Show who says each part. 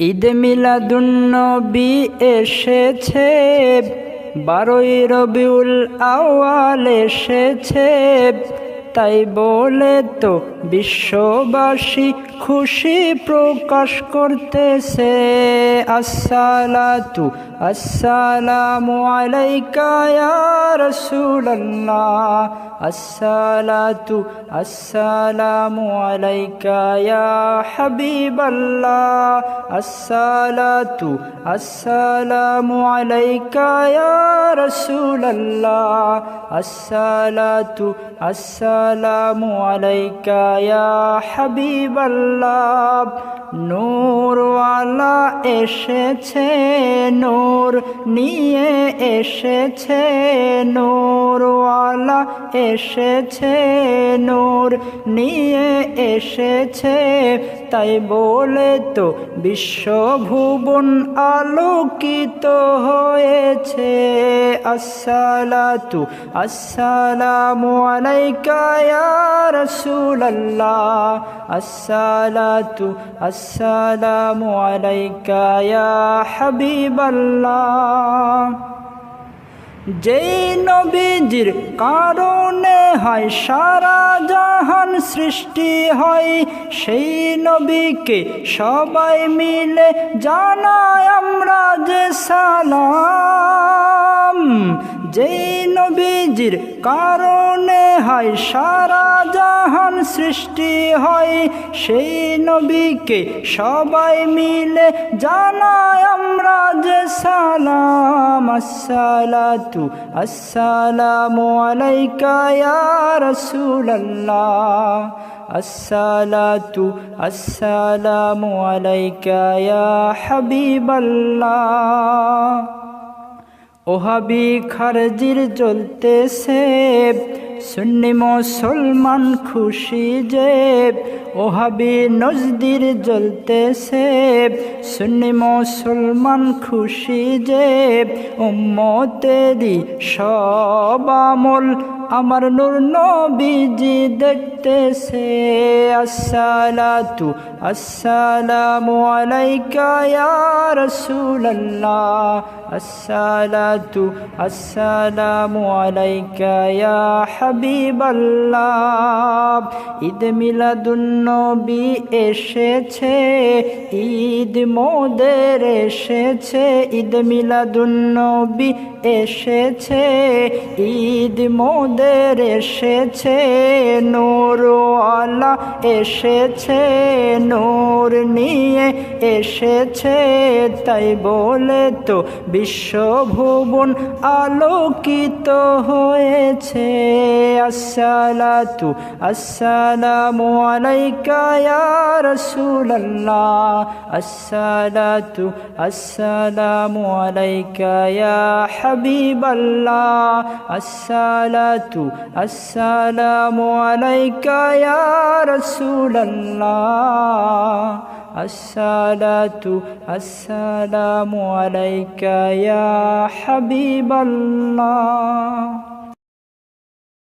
Speaker 1: ঈদ মিলাদুন্নবী এসেছে, 12ই রবিউল আউয়াল এসেছে, তাই বলে তো বিশ্ববাসী খুশি প্রকাশ করতেছে। আসসালাতু আসসালামু আলাইকা ইয়া রাসূলুল্লাহ, আসসালাতু আসসালামু আলাইকা ইয়া হাবিবাল্লাহ, আসসালাতু আসসালামু আলাইকা ইয়া রাসূলুল্লাহ, আসসালাতু আসসালামু আলাইকা ইয়া হাবিবাল্লাহ। নূরওয়ালা এসেছে, নূর নিয়ে এসেছে, নূরওয়ালা এসেছে, নূর নিয়ে এসেছে, তাই বলে তো বিশ্বভুবন আলোকিত হয়েছে। আসসালাতু আসসালামু আলাইকা ইয়া রাসূলুল্লাহ, আসসালাতু আসসালামু আলাইকা ইয়া হাবিবাল্লাহ। যেই নবীজির কারণে হয় সারা জাহান সৃষ্টি হয়, সেই নবীকে সবাই মিলে জানাই আমরা যে সালাম। যেই নবীজির কারণে হয় সারা জাহান সৃষ্টি হয়, সেই নবীকে সবাই মিলে জানাই আমরা যে সালাম। আসসালাতু আসসালামু আলাইকা ইয়া রাসূলুল্লাহ, আসসালাতু আসসালামু আলাইকা ইয়া হাবিবাল্লাহ। ওহাবি খারজির জ্বলতেছে, সুন্নি মুসলমান খুশি যে। ওহাবি নজদির জ্বলতেছে, সুন্নি মুসলমান খুশি যে। উম্মতেরি সব আমল আমার নূর নবীজি দেখতেছে। আসসালাতু আসসালামু আলাইকা ইয়া রাসূলুল্লাহ, আসসালাতু আসসালামু আলাইকা ইয়া হাবিবাল্লাহ। ঈদ মিলাদুন্নবী এসেছে, ঈদ মোদের এসেছে, ঈদ মিলাদুন্নবী এসেছে, ঈদ মোদের এসেছে। নূরওয়ালা এসেছে, নূর নিয়ে এসেছে, তাই বলে তো বিশ্বভুবন আলোকিত হয়েছে। আসসালাতু আসসালামু আলাইকা ইয়া রাসূলুল্লাহ, আসসালাতু আসসালামু আলাইকা ইয়া হাবিবাল্লাহ, আসসালাতু আসসালামু আলাইকা ইয়া রাসূলুল্লাহ, আসসালাতু আসসালামু আলাইকা ইয়া হাবিবাল্লাহ।